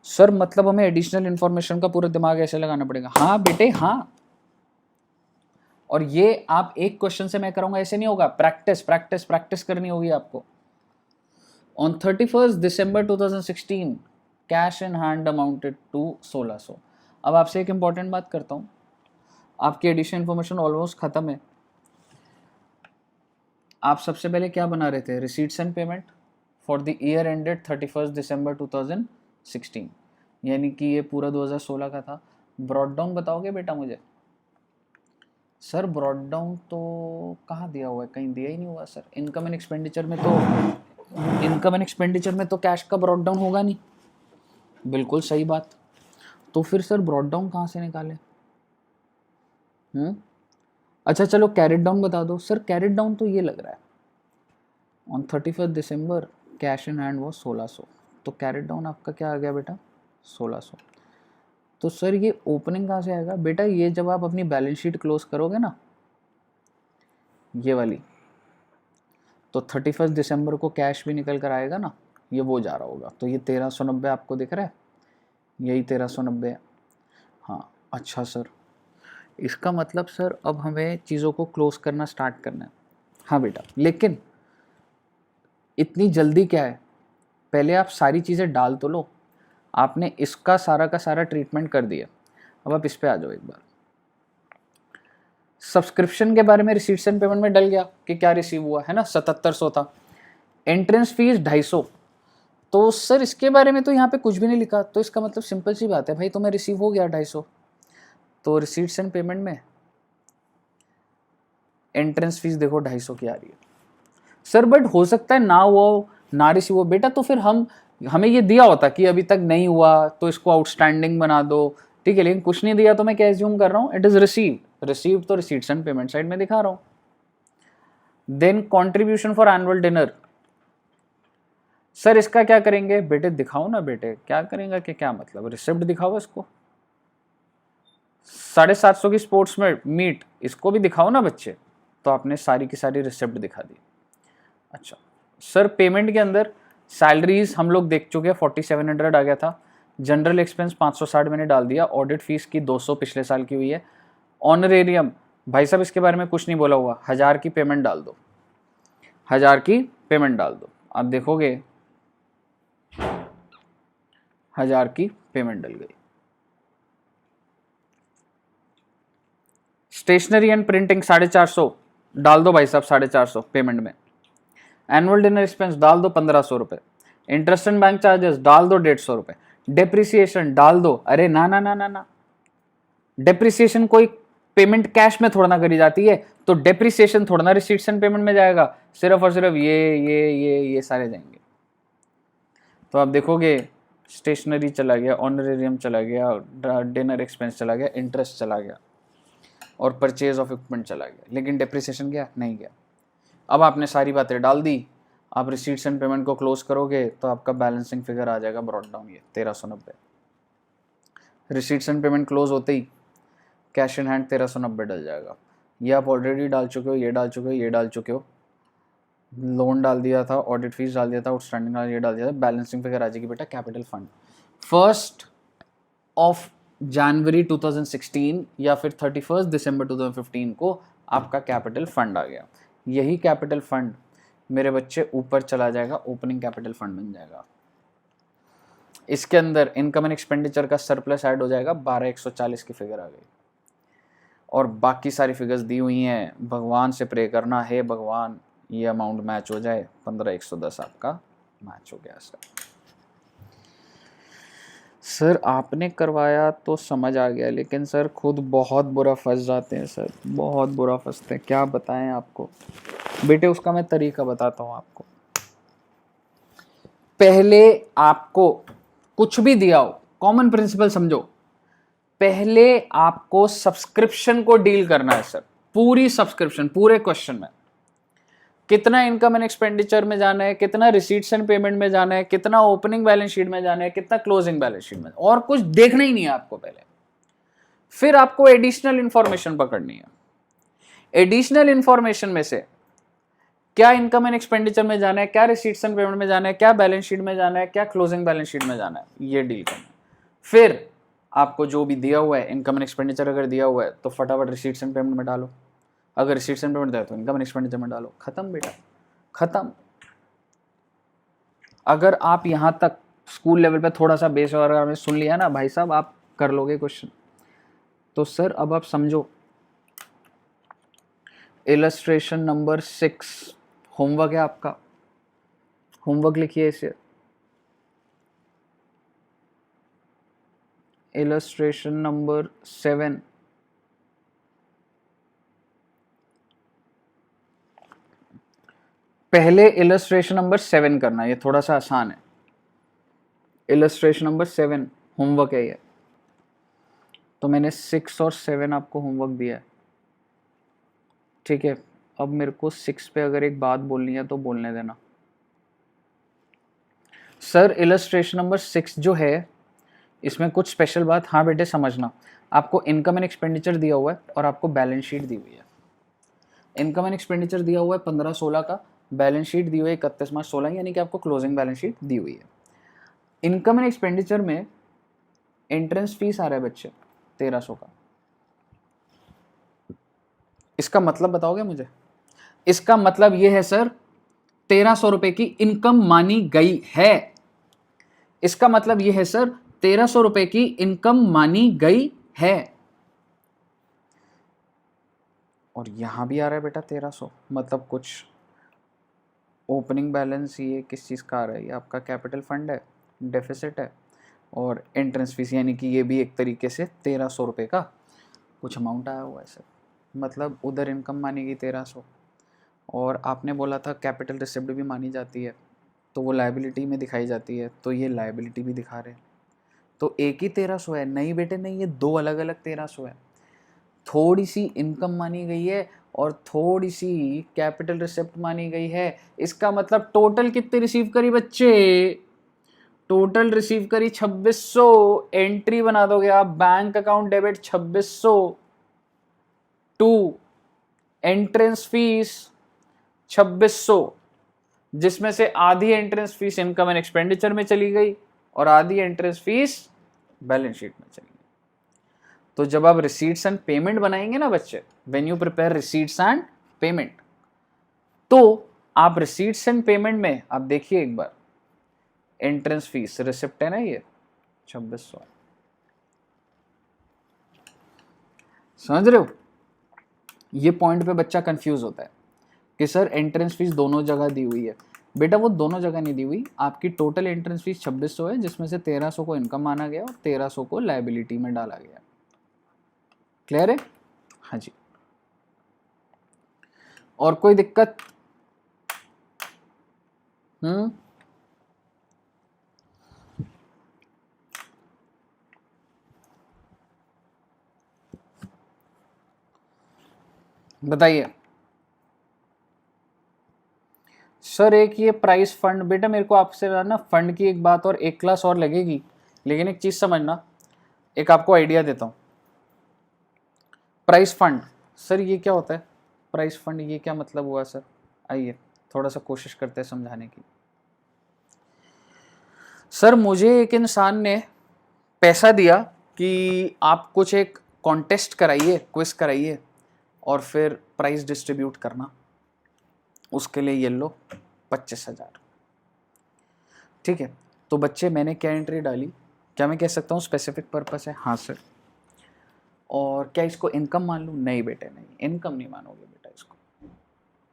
सर मतलब हमें एडिशनल इंफॉर्मेशन का पूरा दिमाग ऐसे लगाना पड़ेगा? हाँ बेटे हाँ, और ये आप एक क्वेश्चन से मैं करूंगा ऐसे नहीं होगा, प्रैक्टिस प्रैक्टिस प्रैक्टिस करनी होगी आपको। On 31 December 2016 cash in hand amounted to 1600। अब आपसे एक इंपॉर्टेंट बात करता हूँ, आपकी एडिशनल इंफॉर्मेशन ऑलमोस्ट खत्म है। आप सबसे पहले क्या बना रहे थे, receipts and payment for the year ended 31 December 2016, यानी कि ये पूरा 2016 का था। ब्रॉड डाउन बताओगे बेटा मुझे? सर ब्रॉड डाउन तो कहाँ दिया हुआ है, कहीं दिया ही नहीं हुआ सर। इनकम एंड एक्सपेंडिचर में तो कैश का ब्रॉड डाउन होगा नहीं। बिल्कुल सही बात। तो फिर सर ब्रॉड डाउन कहाँ से निकाले? अच्छा चलो कैरेट डाउन बता दो। सर कैरेट डाउन तो ये लग रहा है on 31 December cash in hand वो 1600, तो कैरेट डाउन आपका क्या आ गया बेटा 1600। तो सर ये ओपनिंग कहाँ से आएगा बेटा? ये जब आप अपनी बैलेंस शीट क्लोज करोगे ना, ये वाली, तो 31 दिसंबर को कैश भी निकल कर आएगा ना, ये वो जा रहा होगा। तो ये 1390 आपको दिख रहा है, यही 1390 है। हाँ अच्छा सर, इसका मतलब सर अब हमें चीज़ों को क्लोज करना स्टार्ट करना है। हाँ बेटा, लेकिन इतनी जल्दी क्या है, पहले आप सारी चीज़ें डाल तो लो। आपने इसका सारा का सारा ट्रीटमेंट कर दिया, अब आप इस पे आ जाओ एक बार। सब्सक्रिप्शन के बारे में रिसीट्स एंड पेमेंट में डल गया कि क्या रिसीव हुआ है ना, 7700 था। एंट्रेंस फीस 250, तो सर इसके बारे में तो यहाँ पे कुछ भी नहीं लिखा, तो इसका मतलब सिंपल सी बात है भाई, तुम्हें रिसीव हो गया 250। तो रिसीट्स एंड पेमेंट में एंट्रेंस फीस देखो 250 की आ रही है। सर बट हो सकता है ना हुआ ना रिसीव हो बेटा, तो फिर हमें ये दिया होता कि अभी तक नहीं हुआ तो इसको आउटस्टैंडिंग बना दो, ठीक है, लेकिन कुछ नहीं दिया तो मैं क्या एज्यूम कर रहा हूँ, इट इज रिसीव तो रिसीट्स एंड पेमेंट साइड में दिखा रहा हूँ। Then contribution for annual dinner, sir इसका क्या करेंगे बेटे? दिखाओ ना बेटे, क्या करेंगे कि क्या मतलब, रिसिप्ट दिखाओ इसको। 750 की स्पोर्ट्स में मीट, इसको भी दिखाओ ना बच्चे। तो आपने सारी की सारी रिसिप्ट दिखा दी। अच्छा सर पेमेंट के अंदर सैलरीज हम लोग देख चुके हैं, 4700 आ गया था। जनरल एक्सपेंस 560 मैंने डाल दिया। ऑडिट फीस की 200 पिछले साल की हुई है। ऑनरेरियम भाई साहब इसके बारे में कुछ नहीं बोला हुआ, 1000 की पेमेंट डाल दो, 1000 की पेमेंट डाल दो। आप देखोगे 1000 की पेमेंट डल गई। स्टेशनरी एंड प्रिंटिंग 450 डाल दो भाई साहब, 450 पेमेंट में। एनुअल डिनर एक्सपेंस डाल दो 1500 रुपए। इंटरेस्ट एंड बैंक चार्जेस डाल दो 150 रुपए। डेप्रिसिएशन डाल दो, अरे ना ना ना ना ना, डेप्रिसिएशन कोई पेमेंट कैश में थोड़ा ना करी जाती है, तो डेप्रिसिएशन थोड़ा ना रिसीट्स एंड पेमेंट में जाएगा, सिर्फ और सिर्फ ये सारे जाएंगे। तो आप देखोगे स्टेशनरी चला गया, ऑनरेरियम चला गया, डिनर एक्सपेंस चला गया, इंटरेस्ट चला गया और परचेज ऑफ इक्विपमेंट चला गया, लेकिन डेप्रिसिएशन गया नहीं गया। अब आपने सारी बातें डाल दी, आप रिसीट्स एंड पेमेंट को क्लोज करोगे तो आपका बैलेंसिंग फिगर आ जाएगा ब्रॉड डाउन ये 1390। रिसीट्स एंड पेमेंट क्लोज होते ही कैश इन हैंड 1390 डल जाएगा। ये आप ऑलरेडी डाल चुके हो, ये डाल चुके हो, ये डाल चुके हो, लोन डाल दिया था, ऑडिट फीस डाल दिया था, आउटस्टैंडिंग ये डाल दिया था, बैलेंसिंग फिगर आ जाएगी बेटा कैपिटल फंड 1 जनवरी 2016 या फिर 31 दिसंबर 2015 को आपका कैपिटल फंड आ गया। यही कैपिटल फंड मेरे बच्चे ऊपर चला जाएगा, ओपनिंग कैपिटल फंड बन जाएगा। इसके अंदर इनकम एंड एक्सपेंडिचर का सरप्लस ऐड हो जाएगा, 12140 की फिगर आ गई और बाकी सारी फिगर्स दी हुई हैं। भगवान से प्रे करना है भगवान ये अमाउंट मैच हो जाए, 15110 आपका मैच हो गया। सर आपने करवाया तो समझ आ गया, लेकिन सर खुद बहुत बुरा फंस जाते हैं सर, बहुत बुरा फंसते हैं, क्या बताएं आपको बेटे। उसका मैं तरीका बताता हूँ आपको। पहले आपको कुछ भी दिया हो, कॉमन प्रिंसिपल समझो, पहले आपको सब्सक्रिप्शन को डील करना है सर। पूरी सब्सक्रिप्शन, पूरे क्वेश्चन में कितना इनकम एंड एक्सपेंडिचर में जाना है, कितना रिसीट्स एंड पेमेंट में जाना है, कितना ओपनिंग बैलेंस शीट में जाना है, कितना क्लोजिंग बैलेंस शीट में, और कुछ देखना ही नहीं है आपको पहले। फिर आपको एडिशनल इंफॉर्मेशन पकड़नी है। एडिशनल इंफॉर्मेशन में से क्या इनकम एंड एक्सपेंडिचर में जाना है, क्या रिसीट्स एंड पेमेंट में जाना है, क्या बैलेंस शीट में जाना है, क्या क्लोजिंग बैलेंस शीट में जाना है, ये डील करना है। फिर आपको जो भी दिया हुआ है, इनकम एंड एक्सपेंडिचर अगर दिया हुआ है तो फटाफट रिसीट्स एंड पेमेंट में डालो, अगर रिसीट्स एंड पेमेंट दिया तो इनकम एंड एक्सपेंडिचर में डालो, खत्म बेटा, खत्म। अगर आप यहां तक स्कूल लेवल पे थोड़ा सा बेस और आपने सुन लिया ना भाई साहब, आप कर लोगे क्वेश्चन। तो सर अब आप समझो, इलस्ट्रेशन नंबर 6 होमवर्क है आपका, होमवर्क लिखिए इसे। इलस्ट्रेशन नंबर 7 पहले इलस्ट्रेशन नंबर 7 करना, ये थोड़ा सा आसान है। इलस्ट्रेशन नंबर 7 होमवर्क है ये, तो मैंने 6 और 7 आपको होमवर्क दिया है, ठीक है। अब मेरे को 6 पे अगर एक बात बोलनी है तो बोलने देना। सर इलस्ट्रेशन नंबर 6 जो है इसमें कुछ स्पेशल बात, हाँ बेटे समझना, आपको इनकम एंड एक्सपेंडिचर दिया हुआ है और आपको बैलेंस शीट दी हुई है। इनकम एंड एक्सपेंडिचर दिया हुआ है 15-16 का, बैलेंस शीट दी हुई है 31 मार्च 16, यानी कि आपको क्लोजिंग बैलेंस शीट दी हुई है। इनकम एंड एक्सपेंडिचर में एंट्रेंस फीस आ रहा है बच्चे 1300 का। इसका मतलब बताओगे मुझे? इसका मतलब ये है सर 1300 रुपए की इनकम मानी गई है। इसका मतलब ये है सर 1300 रुपए की इनकम मानी गई है। और यहां भी आ रहा है बेटा 1300, मतलब कुछ ओपनिंग बैलेंस ये किस चीज़ का आ रहा है, ये आपका कैपिटल फंड है, डेफिसिट है, और एंट्रेंस फीस यानी कि ये भी एक तरीके से 1300 रुपये का कुछ अमाउंट आया हुआ है सर। मतलब उधर इनकम मानी गई 1300, और आपने बोला था कैपिटल रिसिप्ट भी मानी जाती है, तो वो लायबिलिटी में दिखाई जाती है, तो ये लायबिलिटी भी दिखा रहे हैं। तो एक ही 1300 है? नहीं बेटे नहीं, ये दो अलग अलग 1300 है। थोड़ी सी इनकम मानी गई है और थोड़ी सी कैपिटल रिसिप्ट मानी गई है। इसका मतलब टोटल कितने रिसीव करी बच्चे? टोटल रिसीव करी 2600। एंट्री बना दोगे आप, bank account debit 2600 to entrance fees 2600, जिसमें से आधी entrance fees income and expenditure में चली गई और आधी एंट्रेंस फीस बैलेंस शीट में चली गई। तो जब आप रिसीट्स एंड पेमेंट बनाएंगे ना बच्चे, when you prepare receipts and payment, तो आप रिसीट्स एंड पेमेंट में आप देखिए एक बार, एंट्रेंस फीस रिसिप्ट है ना ये 2600, समझ रहे हो? ये पॉइंट पे बच्चा कंफ्यूज होता है कि सर एंट्रेंस फीस दोनों जगह दी हुई है। बेटा वो दोनों जगह नहीं दी हुई, आपकी टोटल एंट्रेंस फीस 2600 है, जिसमें से 1300 को इनकम माना गया और 1300 को लायबिलिटी में डाला गया। क्लियर है? हाँ जी। और कोई दिक्कत? बताइए सर। एक ये प्राइस फंड, बेटा मेरे को आपसे ना फंड की एक बात और एक क्लास और लगेगी, लेकिन एक चीज समझना, एक आपको आइडिया देता हूं। प्राइस फंड, सर ये क्या होता है? प्राइस फंड ये क्या मतलब हुआ सर? आइए थोड़ा सा कोशिश करते हैं समझाने की। सर मुझे एक इंसान ने पैसा दिया कि आप कुछ एक कॉन्टेस्ट कराइए, क्विज कराइए और फिर प्राइस डिस्ट्रीब्यूट करना, उसके लिए ये लो 25,000। ठीक है, तो बच्चे मैंने क्या एंट्री डाली, क्या मैं कह सकता हूँ स्पेसिफिक पर्पस है? हाँ सर। और क्या इसको इनकम मान लूँ? नहीं बेटे नहीं, इनकम नहीं मानोगे बेटा इसको।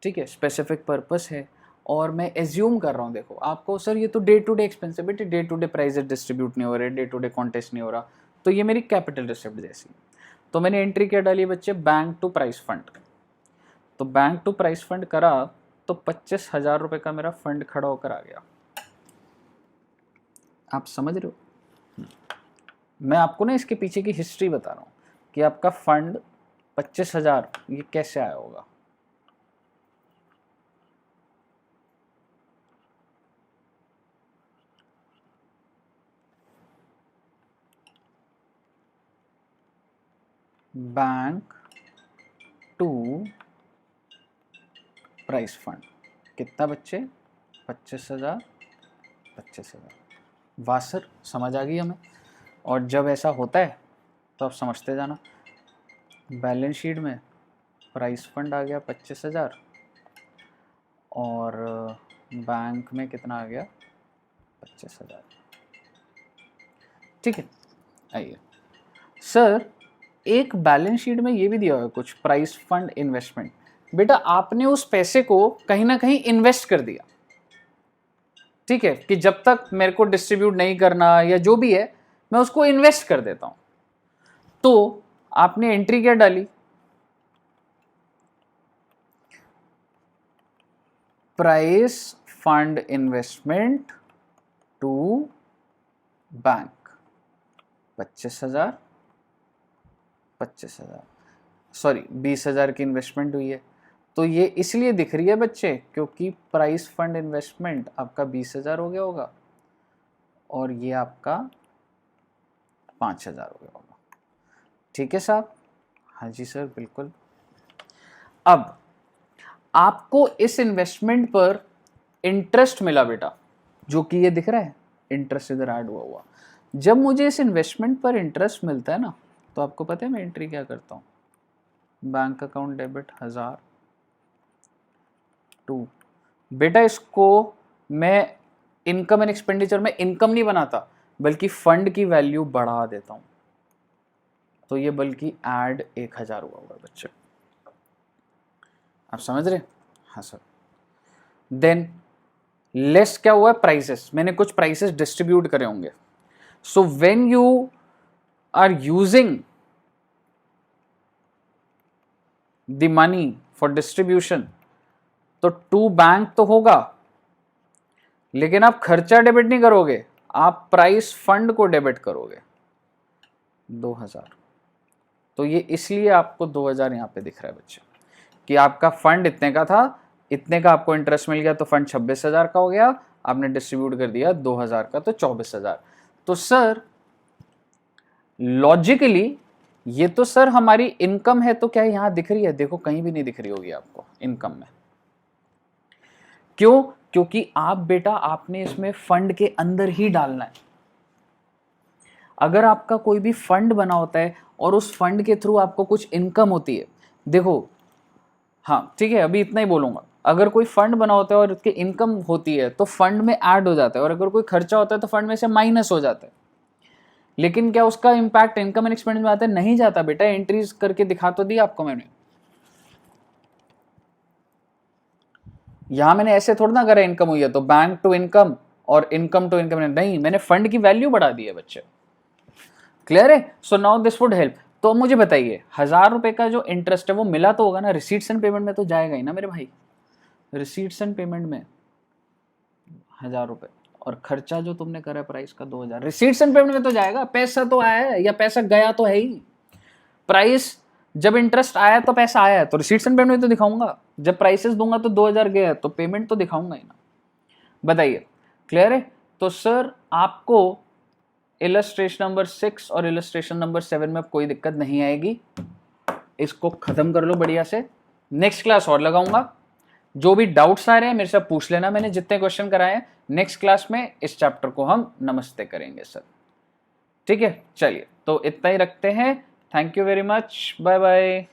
ठीक है, स्पेसिफिक पर्पस है और मैं एज्यूम कर रहा हूँ, देखो आपको सर ये तो डे टू डे एक्सपेंस है बेटे, day to day prizes distribute नहीं हो रहे, डे टू डे कॉन्टेस्ट नहीं हो रहा, तो ये मेरी कैपिटल रिसिप्ट जैसी। तो मैंने एंट्री क्या डाली बच्चे? Bank to prize fund. तो बैंक टू प्राइस फंड करा तो 25,000 रुपये का मेरा फंड खड़ा होकर आ गया। आप समझ रहे हो? मैं आपको ना इसके पीछे की हिस्ट्री बता रहा हूँ कि आपका फंड 25,000 ये कैसे आया होगा। बैंक टू प्राइस फंड कितना बच्चे? 25,000, 25,000। वाह सर, समझ आ गई हमें। और जब ऐसा होता है तो आप समझते जाना, बैलेंस शीट में प्राइस फंड आ गया 25,000 और बैंक में कितना आ गया? 25,000। ठीक है, आइए सर, एक बैलेंस शीट में ये भी दिया हुआ है कुछ, प्राइस फंड इन्वेस्टमेंट। बेटा आपने उस पैसे को कहीं ना कहीं इन्वेस्ट कर दिया। ठीक है, कि जब तक मेरे को डिस्ट्रीब्यूट नहीं करना या जो भी है, मैं उसको इन्वेस्ट कर देता हूं। तो आपने एंट्री क्या डाली? Prize fund investment to bank 25,000, 25,000 sorry 20,000 की इन्वेस्टमेंट हुई है। तो ये इसलिए दिख रही है बच्चे क्योंकि प्राइस फंड इन्वेस्टमेंट आपका 20,000 हो गया होगा और ये आपका 5,000 हो गया होगा। ठीक है साहब? हाँ जी सर बिल्कुल। अब आपको इस इन्वेस्टमेंट पर इंटरेस्ट मिला बेटा, जो कि ये दिख रहा है इंटरेस्ट इधर ऐड हुआ। जब मुझे इस इन्वेस्टमेंट पर इंटरेस्ट मिलता है ना, तो आपको पता है मैं एंट्री क्या करता हूँ? बैंक अकाउंट डेबिट 1,000 टू, बेटा इसको मैं इनकम एंड एक्सपेंडिचर में इनकम नहीं बनाता, बल्कि फंड की वैल्यू बढ़ा देता हूं। तो ये बल्कि ऐड 1,000 हुआ होगा बच्चे। आप समझ रहे? हाँ सर। देन लेस क्या हुआ? प्राइसेस, मैंने कुछ प्राइसेस डिस्ट्रीब्यूट करे होंगे। So when you are using the money for distribution, तो टू बैंक तो होगा, लेकिन आप खर्चा डेबिट नहीं करोगे, आप प्राइस फंड को डेबिट करोगे 2,000। तो ये इसलिए आपको 2,000 यहां पे दिख रहा है बच्चे, कि आपका फंड इतने का था, इतने का आपको इंटरेस्ट मिल गया तो फंड 26,000 का हो गया, आपने डिस्ट्रीब्यूट कर दिया 2,000 का तो 24,000। तो सर लॉजिकली ये तो सर हमारी इनकम है, तो क्या यहां दिख रही है? देखो कहीं भी नहीं दिख रही होगी आपको इनकम में। क्यों? क्योंकि आप बेटा आपने इसमें फंड के अंदर ही डालना है। अगर आपका कोई भी फंड बना होता है और उस फंड के थ्रू आपको कुछ इनकम होती है, देखो हाँ ठीक है अभी इतना ही बोलूंगा, अगर कोई फंड बना होता है और उसकी इनकम होती है तो फंड में ऐड हो जाता है, और अगर कोई खर्चा होता है तो फंड में से माइनस हो जाता है। लेकिन क्या उसका इंपैक्ट इनकम एंड एक्सपेंस में आता है? नहीं जाता बेटा, एंट्रीज करके दिखा तो दी आपको मैंने। यहां मैंने ऐसे थोड़ा ना करा इनकम हुई है तो बैंक टू इनकम और इनकम टू इनकम, नहीं, मैंने फंड की वैल्यू बढ़ा दी है बच्चे। क्लियर है? So now this would help. तो मुझे बताइए 1,000 रुपए का जो इंटरेस्ट है वो मिला तो होगा ना, रिसीट्स एंड पेमेंट में तो जाएगा ही ना मेरे भाई। रिसीट्स एंड पेमेंट में 1,000 रुपए और खर्चा जो तुमने करा प्राइस का 2,000, रिसीट्स एंड पेमेंट में तो जाएगा, पैसा तो आया है या पैसा गया तो है ही। प्राइस जब इंटरेस्ट आया तो पैसा आया है तो रिसीट्स एंड पेमेंट तो दिखाऊंगा, जब प्राइसेस दूंगा तो 2000 गया तो पेमेंट तो दिखाऊंगा ही ना। बताइए क्लियर है? तो सर आपको इलस्ट्रेशन नंबर 6 और इलस्ट्रेशन नंबर 7 में कोई दिक्कत नहीं आएगी, इसको खत्म कर लो बढ़िया से। नेक्स्ट क्लास और लगाऊंगा, जो भी डाउट्स आ रहे हैं मेरे से पूछ लेना, मैंने जितने क्वेश्चन कराए हैं नेक्स्ट क्लास में इस चैप्टर को हम नमस्ते करेंगे सर। ठीक है, चलिए तो इतना ही रखते हैं। Thank you very much, bye bye.